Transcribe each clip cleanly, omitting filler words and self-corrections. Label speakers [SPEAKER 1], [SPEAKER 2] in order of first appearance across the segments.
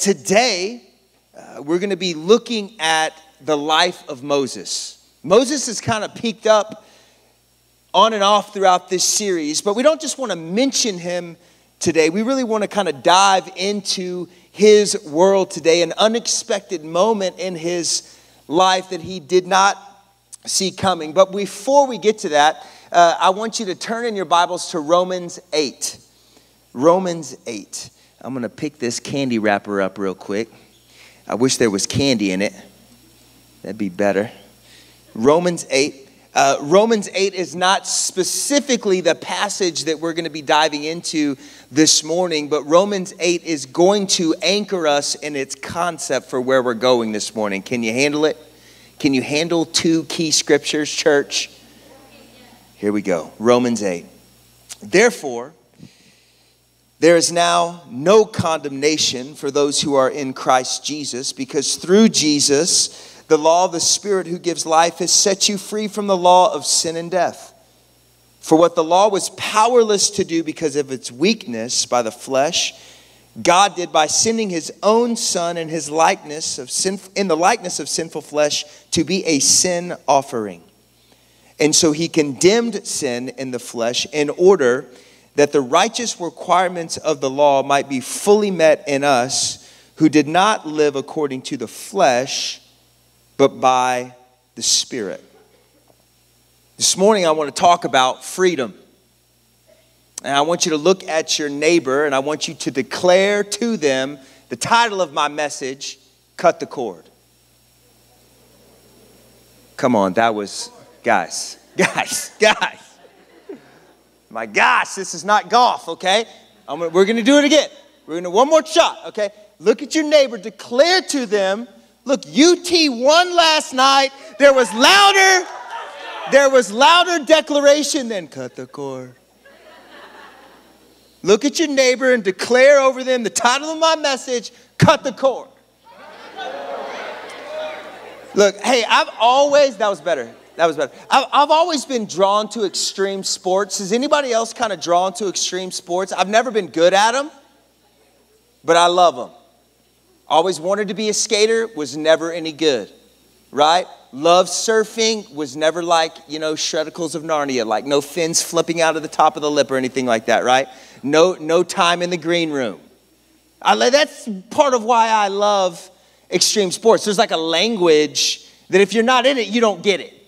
[SPEAKER 1] Today, we're going to be looking at the life of Moses. Moses has kind of peeked up on and off throughout this series, but we don't just want to mention him today. We really want to kind of dive into his world today, an unexpected moment in his life that he did not see coming. But before we get to that, I want you to turn in your Bibles to Romans 8. Romans 8. I'm going to pick this candy wrapper up real quick. I wish there was candy in it. That'd be better. Romans 8. Romans 8 is not specifically the passage that we're going to be diving into this morning, but Romans 8 is going to anchor us in its concept for where we're going this morning. Can you handle it? Can you handle two key scriptures, church? Here we go. Romans 8. Therefore, there is now no condemnation for those who are in Christ Jesus, because through Jesus, the law of the Spirit who gives life has set you free from the law of sin and death. For what the law was powerless to do because of its weakness by the flesh, God did by sending his own Son in the likeness of sinful flesh to be a sin offering. And so he condemned sin in the flesh in order that the righteous requirements of the law might be fully met in us who did not live according to the flesh, but by the Spirit. This morning I want to talk about freedom. And I want you to look at your neighbor and I want you to declare to them the title of my message, Cut the Cord. Come on, that was, guys. My gosh, this is not golf, okay? We're going to do it again. We're going to one more shot, okay? Look at your neighbor, declare to them, look, UT won last night. There was louder declaration than cut the cord. Look at your neighbor and declare over them the title of my message, Cut the Cord. Look, hey, that was better. I've always been drawn to extreme sports. Is anybody else kind of drawn to extreme sports? I've never been good at them, but I love them. Always wanted to be a skater, was never any good, right? Love surfing, was never like, Shredicles of Narnia, like no fins flipping out of the top of the lip or anything like that, right? No time in the green room. That's part of why I love extreme sports. There's like a language that if you're not in it, you don't get it.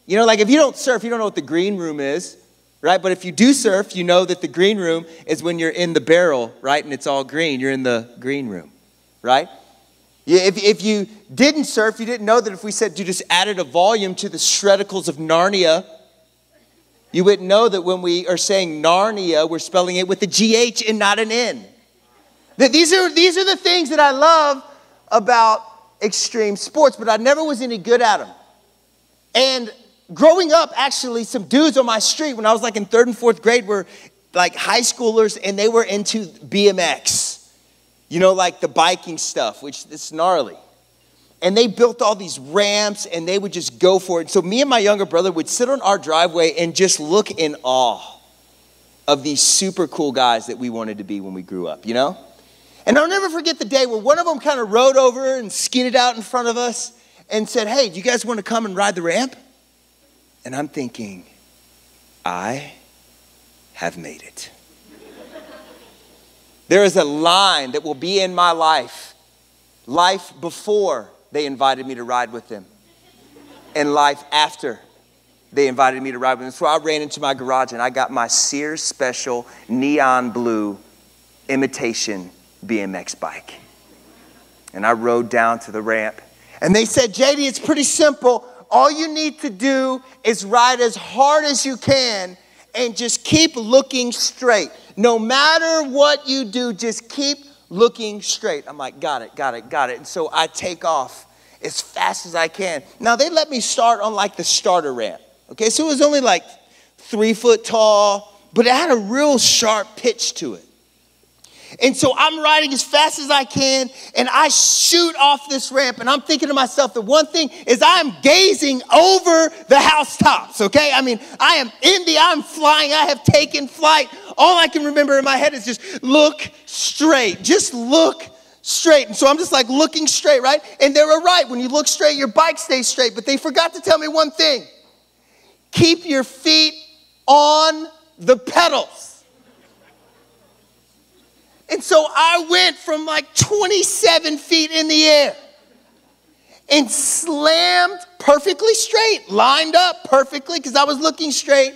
[SPEAKER 1] Like if you don't surf, you don't know what the green room is, right? But if you do surf, you know that the green room is when you're in the barrel, right? And it's all green. You're in the green room, right? If you didn't surf, you didn't know that if we said you just added a volume to the Shredicles of Narnia, you wouldn't know that when we are saying Narnia, we're spelling it with a GH and not an N. That these are the things that I love about extreme sports, but I never was any good at them. And growing up, actually, some dudes on my street, when I was like in 3rd and 4th grade, were like high schoolers, and they were into BMX. Like the biking stuff, which is gnarly. And they built all these ramps, and they would just go for it. So me and my younger brother would sit on our driveway and just look in awe of these super cool guys that we wanted to be when we grew up, And I'll never forget the day where one of them kind of rode over and skidded out in front of us and said, "Hey, do you guys want to come and ride the ramp?" And I'm thinking, I have made it. There is a line that will be in my life before they invited me to ride with them, and life after they invited me to ride with them. So I ran into my garage and I got my Sears Special neon blue imitation BMX bike. And I rode down to the ramp. And they said, "Jady, it's pretty simple. All you need to do is ride as hard as you can and just keep looking straight. No matter what you do, just keep looking straight." I'm like, got it. And so I take off as fast as I can. Now, they let me start on like the starter ramp. Okay, so it was only like 3 foot tall, but it had a real sharp pitch to it. And so I'm riding as fast as I can, and I shoot off this ramp, and I'm thinking to myself, the one thing is I'm gazing over the housetops, okay? I mean, I'm flying, I have taken flight. All I can remember in my head is just look straight, just look straight. And so I'm just like looking straight, right? And they were right. When you look straight, your bike stays straight. But they forgot to tell me one thing. Keep your feet on the pedals. And so I went from like 27 feet in the air and slammed perfectly straight, lined up perfectly because I was looking straight.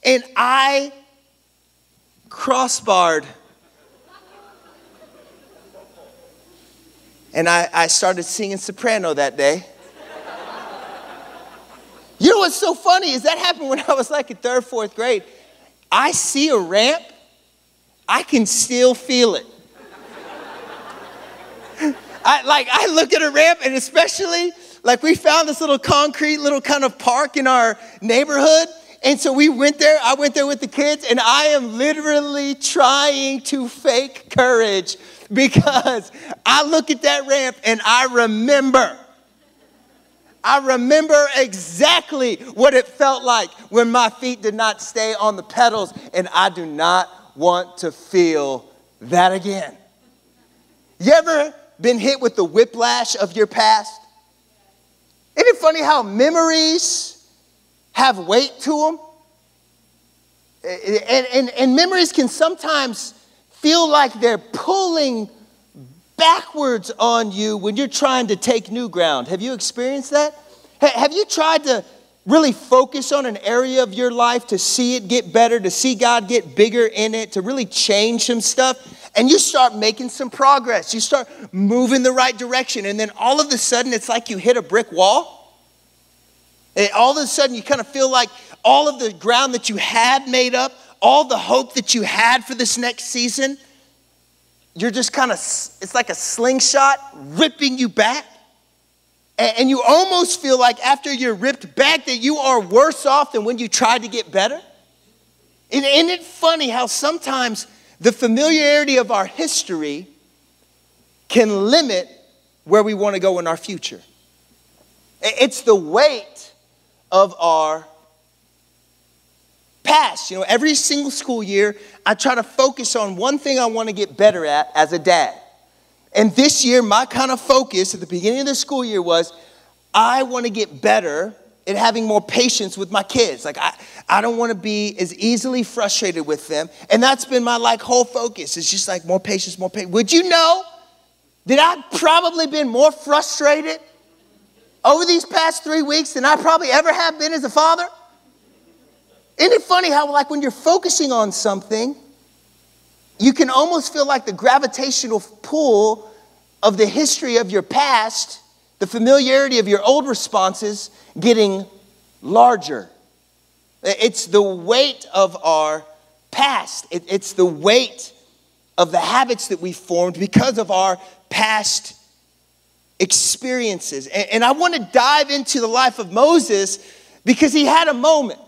[SPEAKER 1] And I crossbarred. And I started singing soprano that day. You know what's so funny is that happened when I was like in 3rd, 4th grade. I see a ramp, I can still feel it. I look at a ramp, and especially, like we found this little concrete little kind of park in our neighborhood. And so we went there, I went there with the kids, and I am literally trying to fake courage because I look at that ramp and I remember exactly what it felt like when my feet did not stay on the pedals, and I do not want to feel that again. You ever been hit with the whiplash of your past? Isn't it funny how memories have weight to them? And memories can sometimes feel like they're pulling backwards on you when you're trying to take new ground. Have you experienced that? Have you tried to really focus on an area of your life to see it get better, to see God get bigger in it, to really change some stuff? And you start making some progress. You start moving the right direction. And then all of a sudden, it's like you hit a brick wall. And all of a sudden, you kind of feel like all of the ground that you had made up, all the hope that you had for this next season, you're just kind of, it's like a slingshot ripping you back. And you almost feel like after you're ripped back that you are worse off than when you tried to get better. Isn't it funny how sometimes the familiarity of our history can limit where we want to go in our future? It's the weight of our past. You know, every single school year, I try to focus on one thing I want to get better at as a dad. And this year, my kind of focus at the beginning of the school year was, I want to get better at having more patience with my kids. Like, I don't want to be as easily frustrated with them. And that's been my whole focus. It's just like more patience, more patience. Would you know that I've probably been more frustrated over these past 3 weeks than I probably ever have been as a father? Isn't it funny how when you're focusing on something, you can almost feel like the gravitational pull of the history of your past, the familiarity of your old responses getting larger. It's the weight of our past. It's the weight of the habits that we formed because of our past experiences. And I want to dive into the life of Moses because he had a moment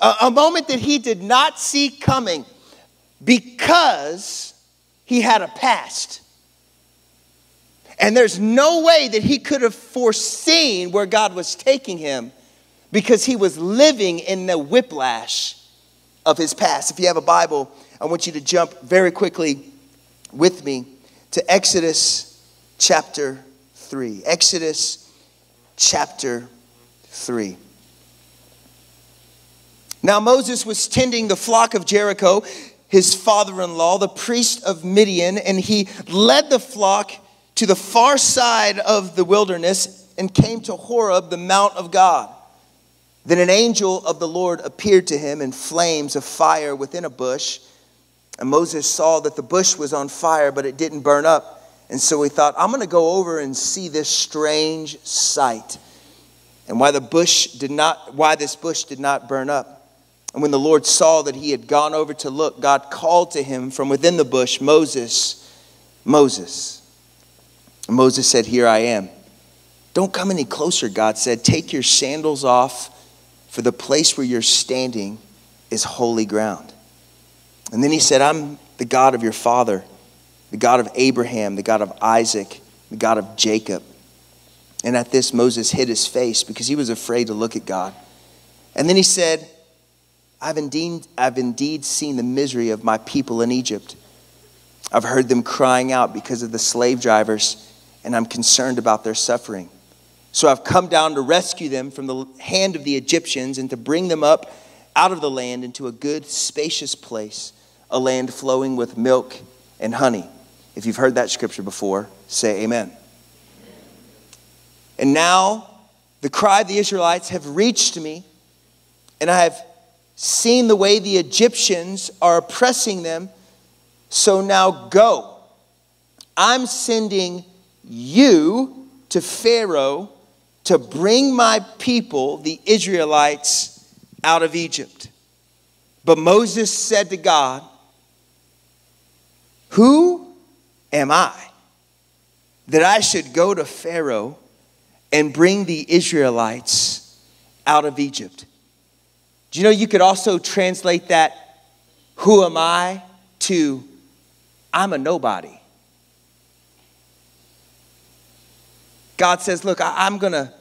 [SPEAKER 1] that he did not see coming because he had a past. And there's no way that he could have foreseen where God was taking him because he was living in the whiplash of his past. If you have a Bible, I want you to jump very quickly with me to Exodus chapter 3. Exodus chapter 3. Now Moses was tending the flock of Jericho, his father-in-law, the priest of Midian, and he led the flock to the far side of the wilderness and came to Horeb, the mount of God. Then an angel of the Lord appeared to him in flames of fire within a bush. And Moses saw that the bush was on fire, but it didn't burn up. And so he thought, I'm going to go over and see this strange sight, and why this bush did not burn up. And when the Lord saw that he had gone over to look, God called to him from within the bush, Moses, Moses. And Moses said, here I am. Don't come any closer, God said. Take your sandals off, for the place where you're standing is holy ground. And then he said, I'm the God of your father, the God of Abraham, the God of Isaac, the God of Jacob. And at this, Moses hid his face because he was afraid to look at God. And then he said, I've indeed seen the misery of my people in Egypt. I've heard them crying out because of the slave drivers, and I'm concerned about their suffering. So I've come down to rescue them from the hand of the Egyptians and to bring them up out of the land into a good, spacious place, a land flowing with milk and honey. If you've heard that scripture before, say amen. And now the cry of the Israelites have reached me, and I have seen the way the Egyptians are oppressing them. So now go. I'm sending you to Pharaoh to bring my people, the Israelites, out of Egypt. But Moses said to God, who am I that I should go to Pharaoh and bring the Israelites out of Egypt? Do you know you could also translate that, who am I, to I'm a nobody. God says, look, I'm going to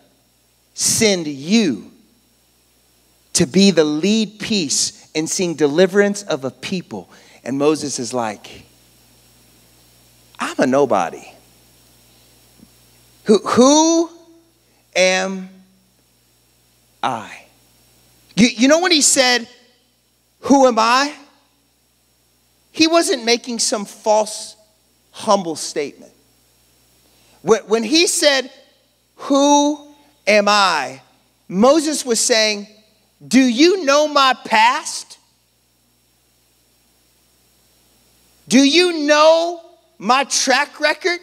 [SPEAKER 1] send you to be the lead piece in seeing deliverance of a people. And Moses is like, I'm a nobody. Who am I? You know when he said, who am I? He wasn't making some false, humble statement. When he said, who am I? Moses was saying, do you know my past? Do you know my track record?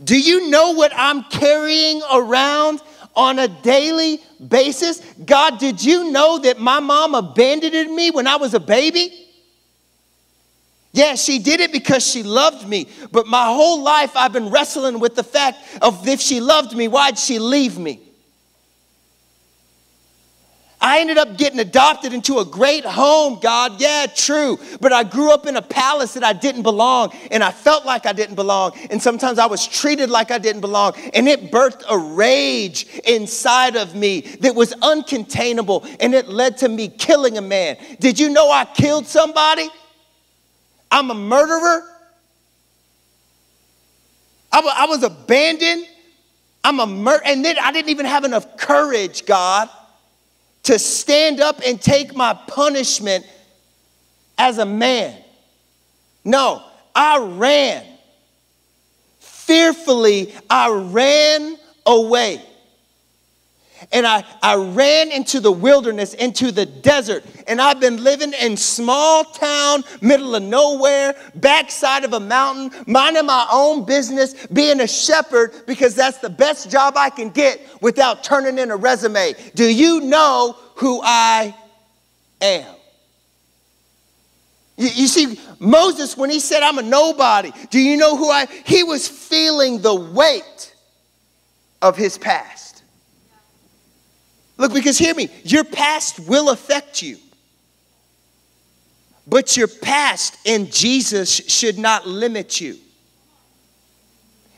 [SPEAKER 1] Do you know what I'm carrying around on a daily basis? God, did you know that my mom abandoned me when I was a baby? Yeah, she did it because she loved me. But my whole life I've been wrestling with the fact of if she loved me, why'd she leave me? I ended up getting adopted into a great home, God. Yeah, true. But I grew up in a palace that I didn't belong. And I felt like I didn't belong. And sometimes I was treated like I didn't belong. And it birthed a rage inside of me that was uncontainable. And it led to me killing a man. Did you know I killed somebody? I'm a murderer. I was abandoned. And then I didn't even have enough courage, God, to stand up and take my punishment as a man. No, I ran. Fearfully, I ran away. And I ran into the wilderness, into the desert. And I've been living in small town, middle of nowhere, backside of a mountain, minding my own business, being a shepherd, because that's the best job I can get without turning in a resume. Do you know who I am? You see, Moses, when he said, I'm a nobody, do you know who he was feeling the weight of his past. Look, because hear me, your past will affect you. But your past in Jesus should not limit you.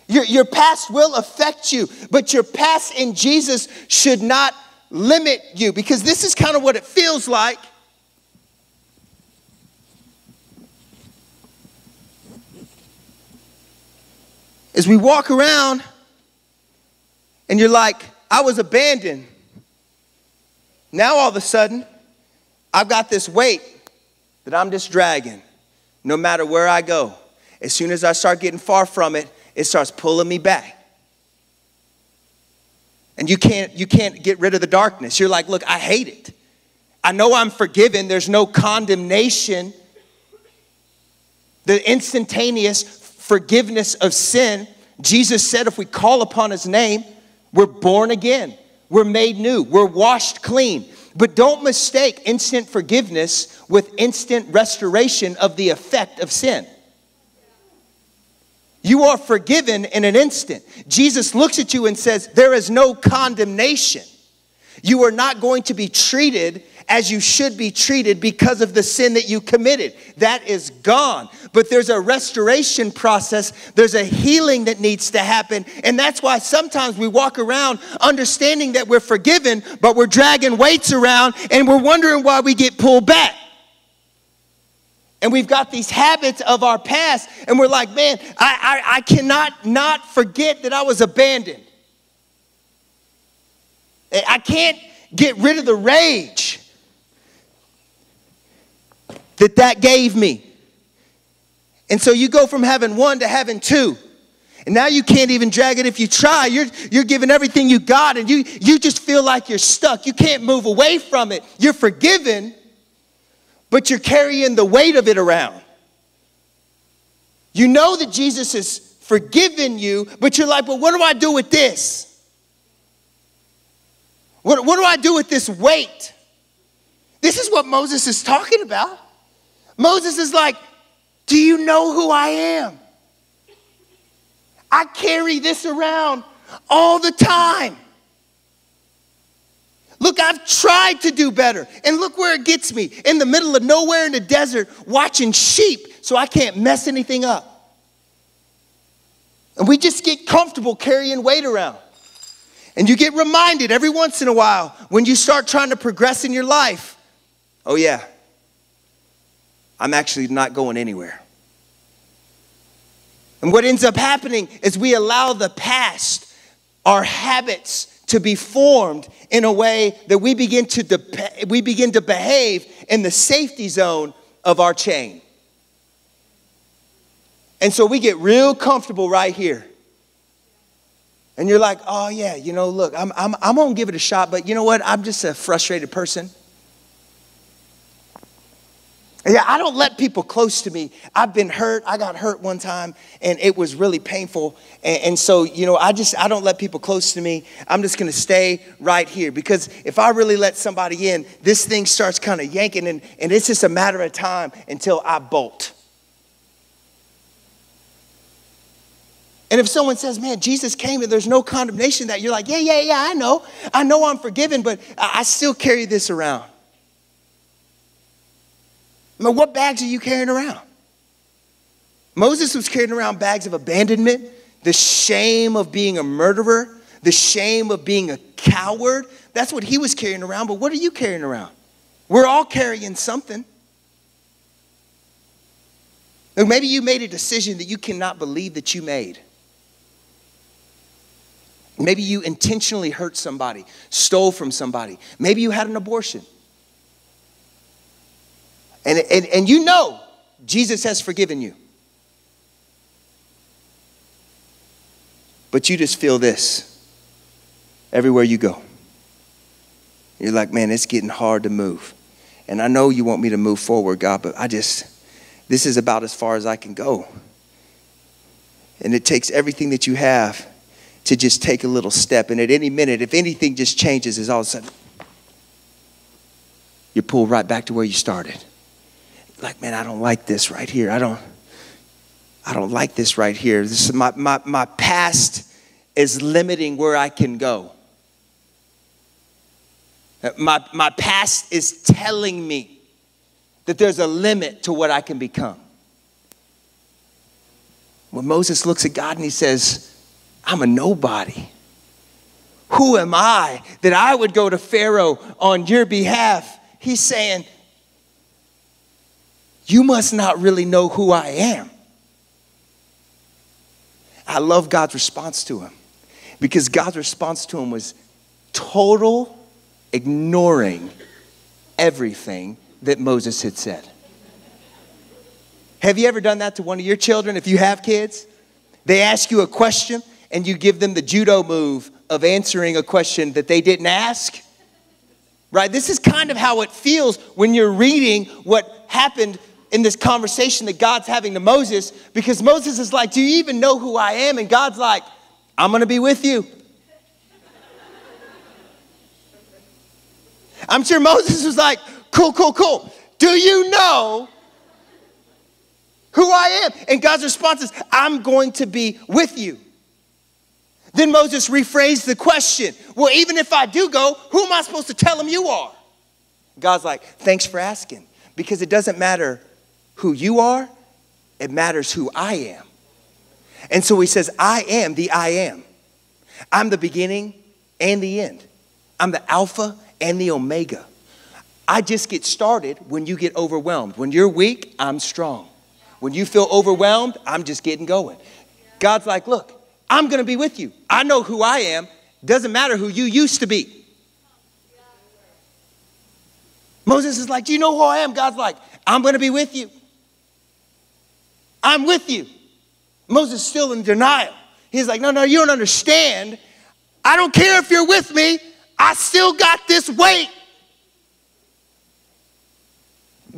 [SPEAKER 1] Your past will affect you, but your past in Jesus should not limit you. Because this is kind of what it feels like. As we walk around and you're like, I was abandoned. Now all of a sudden, I've got this weight that I'm just dragging no matter where I go. As soon as I start getting far from it, it starts pulling me back. And you can't get rid of the darkness. You're like, look, I hate it. I know I'm forgiven. There's no condemnation. The instantaneous forgiveness of sin. Jesus said if we call upon his name, we're born again. We're made new. We're washed clean. But don't mistake instant forgiveness with instant restoration of the effect of sin. You are forgiven in an instant. Jesus looks at you and says, there is no condemnation. You are not going to be treated as you should be treated because of the sin that you committed. That is gone. But there's a restoration process. There's a healing that needs to happen. And that's why sometimes we walk around understanding that we're forgiven, but we're dragging weights around and we're wondering why we get pulled back. And we've got these habits of our past, and we're like, man, I cannot not forget that I was abandoned. I can't get rid of the rage that gave me. And so you go from having one to having two. And now you can't even drag it if you try. You're giving everything you got, and you just feel like you're stuck. You can't move away from it. You're forgiven, but you're carrying the weight of it around. You know that Jesus has forgiven you, but you're like, well, what do I do with this? What do I do with this weight? This is what Moses is talking about. Moses is like, do you know who I am? I carry this around all the time. Look, I've tried to do better. And look where it gets me. In the middle of nowhere in the desert, watching sheep so I can't mess anything up. And we just get comfortable carrying weight around. And you get reminded every once in a while when you start trying to progress in your life. Oh yeah, I'm actually not going anywhere. And what ends up happening is we allow the past, our habits, to be formed in a way that we begin to behave in the safety zone of our chain. And so we get real comfortable right here. And you're like, oh yeah, you know, look, I'm gonna give it a shot, but you know what? I'm just a frustrated person. Yeah, I don't let people close to me. I've been hurt. I got hurt one time, and it was really painful. And so, you know, I don't let people close to me. I'm just going to stay right here, because if I really let somebody in, this thing starts kind of yanking, and it's just a matter of time until I bolt. And if someone says, man, Jesus came and there's no condemnation, that you're like, yeah, I know I'm forgiven, but I still carry this around. I mean, what bags are you carrying around? Moses was carrying around bags of abandonment, the shame of being a murderer, the shame of being a coward. That's what he was carrying around, but what are you carrying around? We're all carrying something. Or maybe you made a decision that you cannot believe that you made. Maybe you intentionally hurt somebody, stole from somebody. Maybe you had an abortion. And you know Jesus has forgiven you. But you just feel this everywhere you go. You're like, man, it's getting hard to move. And I know you want me to move forward, God, but this is about as far as I can go. And it takes everything that you have to just take a little step. And at any minute, if anything just changes, is all of a sudden, you're pulled right back to where you started. Like, man, I don't like this right here. I don't like this right here. This is my past is limiting where I can go. My past is telling me that there's a limit to what I can become. When Moses looks at God and he says, I'm a nobody. Who am I that I would go to Pharaoh on your behalf? He's saying, you must not really know who I am. I love God's response to him, because God's response to him was total ignoring everything that Moses had said. Have you ever done that to one of your children? If you have kids, they ask you a question and you give them the judo move of answering a question that they didn't ask. Right? This is kind of how it feels when you're reading what happened in this conversation that God's having to Moses, because Moses is like, do you even know who I am? And God's like, I'm going to be with you. I'm sure Moses was like, cool. Do you know who I am? And God's response is, I'm going to be with you. Then Moses rephrased the question. Well, even if I do go, who am I supposed to tell him you are? God's like, thanks for asking, because it doesn't matter who you are, it matters who I am. And so he says, I am the I am. I'm the beginning and the end. I'm the Alpha and the Omega. I just get started when you get overwhelmed. When you're weak, I'm strong. When you feel overwhelmed, I'm just getting going. God's like, look, I'm going to be with you. I know who I am. Doesn't matter who you used to be. Moses is like, do you know who I am? God's like, I'm going to be with you. I'm with you. Moses is still in denial. He's like, no, you don't understand. I don't care if you're with me. I still got this weight.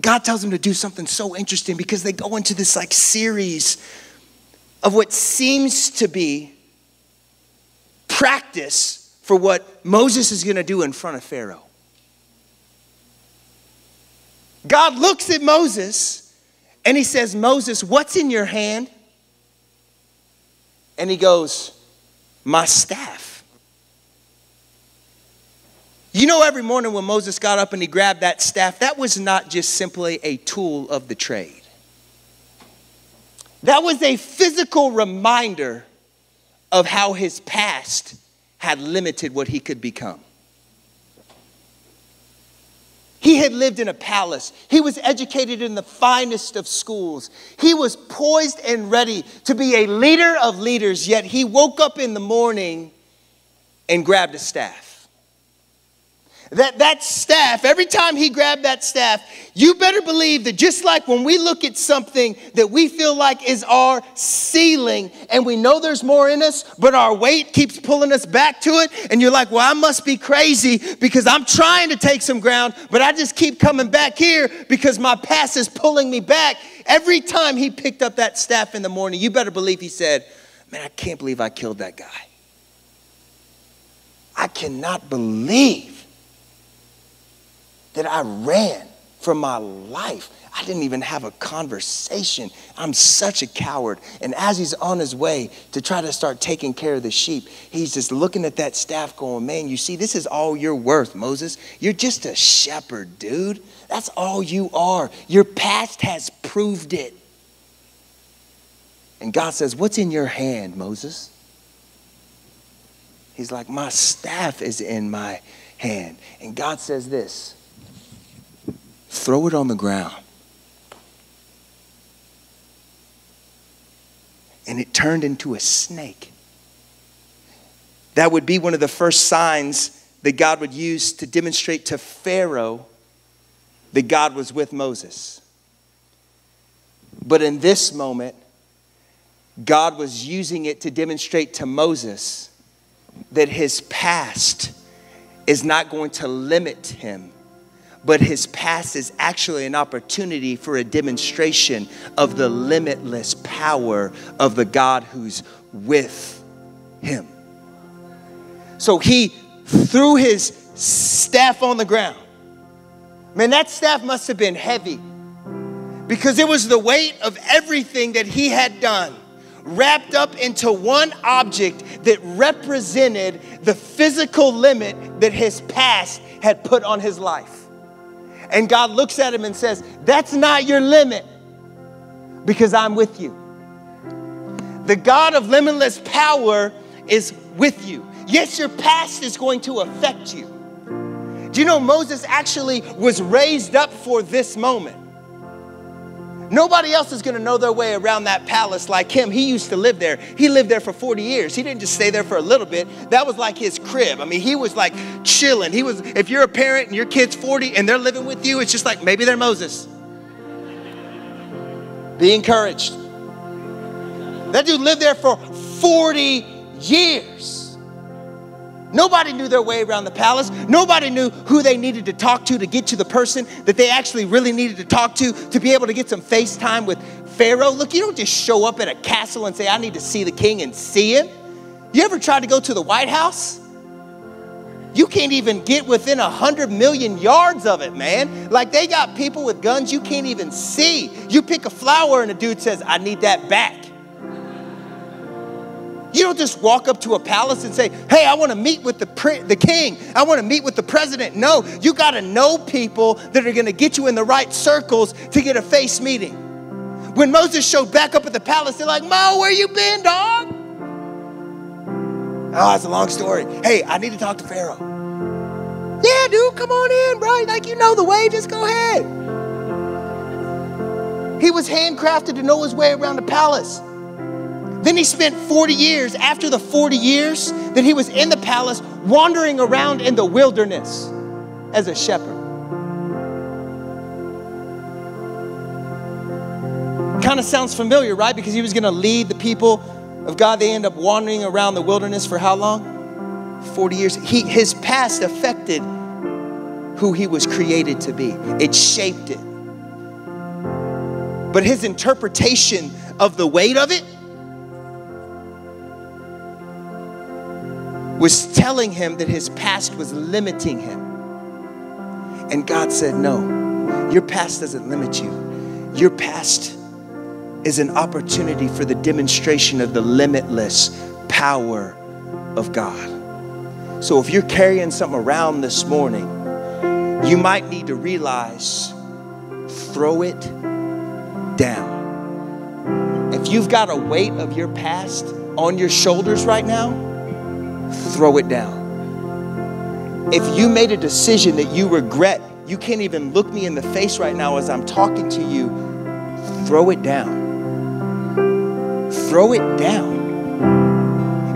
[SPEAKER 1] God tells him to do something so interesting because they go into this like series of what seems to be practice for what Moses is going to do in front of Pharaoh. God looks at Moses and he says, Moses, what's in your hand? And he goes, my staff. You know, every morning when Moses got up and he grabbed that staff, that was not just simply a tool of the trade. That was a physical reminder of how his past had limited what he could become. He had lived in a palace. He was educated in the finest of schools. He was poised and ready to be a leader of leaders, yet he woke up in the morning and grabbed a staff. That staff, every time he grabbed that staff, you better believe that just like when we look at something that we feel like is our ceiling and we know there's more in us, but our weight keeps pulling us back to it. And you're like, well, I must be crazy because I'm trying to take some ground, but I just keep coming back here because my past is pulling me back. Every time he picked up that staff in the morning, you better believe he said, man, I can't believe I killed that guy. I cannot believe that I ran for my life. I didn't even have a conversation. I'm such a coward. And as he's on his way to try to start taking care of the sheep, he's just looking at that staff going, man, you see, this is all you're worth, Moses. You're just a shepherd, dude. That's all you are. Your past has proved it. And God says, what's in your hand, Moses? He's like, my staff is in my hand. And God says this, throw it on the ground. And it turned into a snake. That would be one of the first signs that God would use to demonstrate to Pharaoh that God was with Moses. But in this moment, God was using it to demonstrate to Moses that his past is not going to limit him, but his past is actually an opportunity for a demonstration of the limitless power of the God who's with him. So he threw his staff on the ground. Man, that staff must have been heavy because it was the weight of everything that he had done wrapped up into one object that represented the physical limit that his past had put on his life. And God looks at him and says, that's not your limit because I'm with you. The God of limitless power is with you. Yes, your past is going to affect you. Do you know Moses actually was raised up for this moment? Nobody else is going to know their way around that palace like him. He used to live there. He lived there for 40 years. He didn't just stay there for a little bit. That was like his crib. I mean, he was like chilling. He was, if you're a parent and your kid's 40 and they're living with you, it's just like maybe they're Moses. Be encouraged. That dude lived there for 40 years. Nobody knew their way around the palace. Nobody knew who they needed to talk to get to the person that they actually really needed to talk to be able to get some FaceTime with Pharaoh. Look, you don't just show up at a castle and say, I need to see the king and see him. You ever tried to go to the White House? You can't even get within 100 million yards of it, man. Like they got people with guns you can't even see. You pick a flower and a dude says, I need that back. You don't just walk up to a palace and say, hey, I want to meet with the king. I want to meet with the president. No, you got to know people that are going to get you in the right circles to get a face meeting. When Moses showed back up at the palace, they're like, Mo, where you been, dog? Oh, it's a long story. Hey, I need to talk to Pharaoh. Yeah, dude, come on in, bro. Like, you know the way, just go ahead. He was handcrafted to know his way around the palace. Then he spent 40 years, after the 40 years that he was in the palace, wandering around in the wilderness as a shepherd. Kind of sounds familiar, right? Because he was going to lead the people of God. They end up wandering around the wilderness for how long? 40 years. His past affected who he was created to be. It shaped it. But his interpretation of the weight of it was telling him that his past was limiting him. And God said, no, your past doesn't limit you. Your past is an opportunity for the demonstration of the limitless power of God. So if you're carrying something around this morning, you might need to realize, throw it down. If you've got a weight of your past on your shoulders right now, throw it down. If you made a decision that you regret, you can't even look me in the face right now as I'm talking to you, throw it down. Throw it down.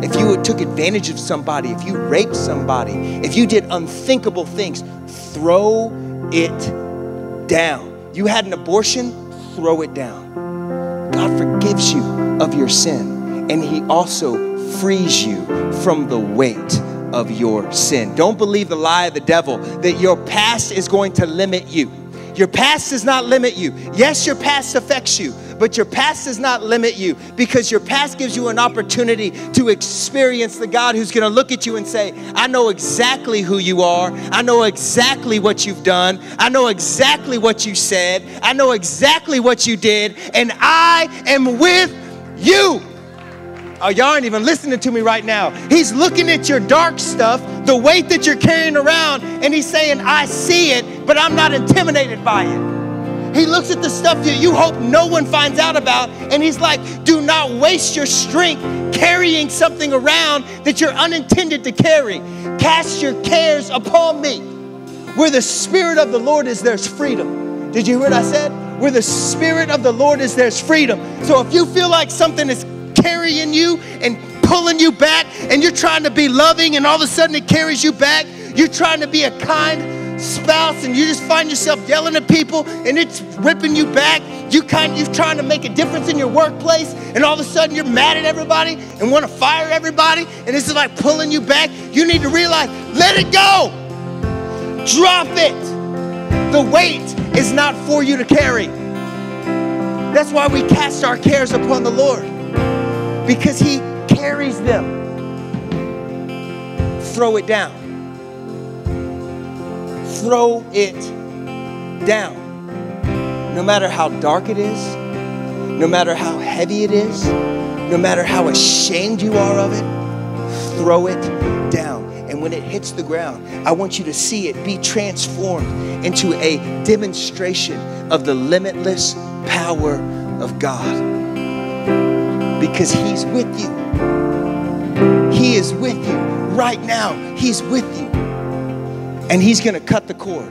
[SPEAKER 1] If you took advantage of somebody, if you raped somebody, if you did unthinkable things, throw it down. You had an abortion, throw it down. God forgives you of your sin, and he also frees you from the weight of your sin. Don't believe the lie of the devil that your past is going to limit you. Your past does not limit you. Yes, your past affects you, but your past does not limit you, because your past gives you an opportunity to experience the God who's going to look at you and say, I know exactly who you are. I know exactly what you've done. I know exactly what you said. I know exactly what you did, and I am with you. Oh, y'all aren't even listening to me right now. He's looking at your dark stuff, the weight that you're carrying around, and he's saying, I see it, but I'm not intimidated by it. He looks at the stuff that you hope no one finds out about, and he's like, do not waste your strength carrying something around that you're unintended to carry. Cast your cares upon me. Where the Spirit of the Lord is, there's freedom. Did you hear what I said? Where the Spirit of the Lord is, there's freedom. So if you feel like something is carrying you and pulling you back, and you're trying to be loving, and all of a sudden it carries you back, you're trying to be a kind spouse, and you just find yourself yelling at people, and it's ripping you back. You're trying to make a difference in your workplace, and all of a sudden you're mad at everybody and want to fire everybody, and this is like pulling you back. You need to realize, let it go. Drop it. The weight is not for you to carry. That's why we cast our cares upon the Lord, because he carries them. Throw it down. Throw it down. No matter how dark it is, no matter how heavy it is, no matter how ashamed you are of it, throw it down. And when it hits the ground, I want you to see it be transformed into a demonstration of the limitless power of God. Because he's with you. He is with you right now. He's with you. And he's going to cut the cord.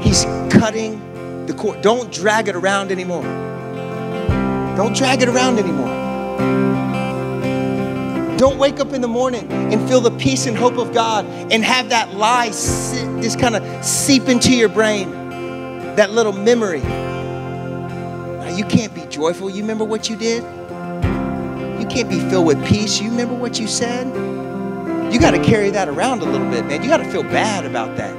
[SPEAKER 1] He's cutting the cord. Don't drag it around anymore. Don't drag it around anymore. Don't wake up in the morning and feel the peace and hope of God and have that lie just kind of seep into your brain. That little memory. You can't be joyful. You remember what you did? You can't be filled with peace. You remember what you said? You got to carry that around a little bit, man. You got to feel bad about that.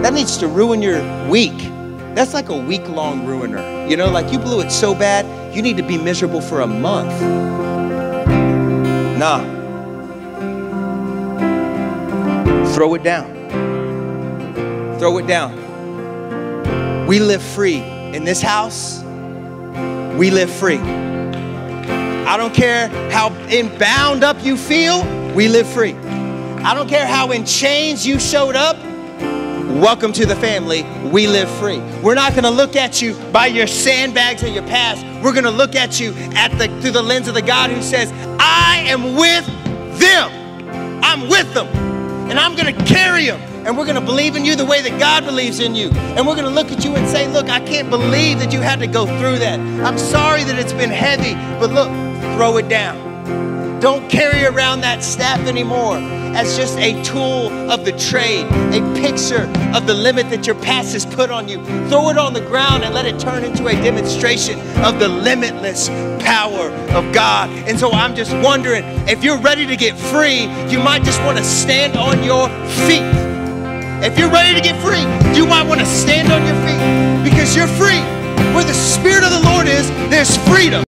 [SPEAKER 1] That needs to ruin your week. That's like a week-long ruiner. You know, like you blew it so bad, you need to be miserable for a month. Nah. Throw it down. Throw it down. We live free. In this house, we live free. I don't care how bound up you feel, we live free. I don't care how in chains you showed up, welcome to the family, we live free. We're not gonna look at you by your sandbags of your past. We're gonna look at you through the lens of the God who says, I am with them. I'm with them. And I'm going to carry them. And we're going to believe in you the way that God believes in you. And we're going to look at you and say, look, I can't believe that you had to go through that. I'm sorry that it's been heavy, but look, throw it down. Don't carry around that staff anymore as just a tool of the trade, a picture of the limit that your past has put on you. Throw it on the ground and let it turn into a demonstration of the limitless power of God. And so I'm just wondering, if you're ready to get free, you might just want to stand on your feet. If you're ready to get free, you might want to stand on your feet because you're free. Where the Spirit of the Lord is, there's freedom.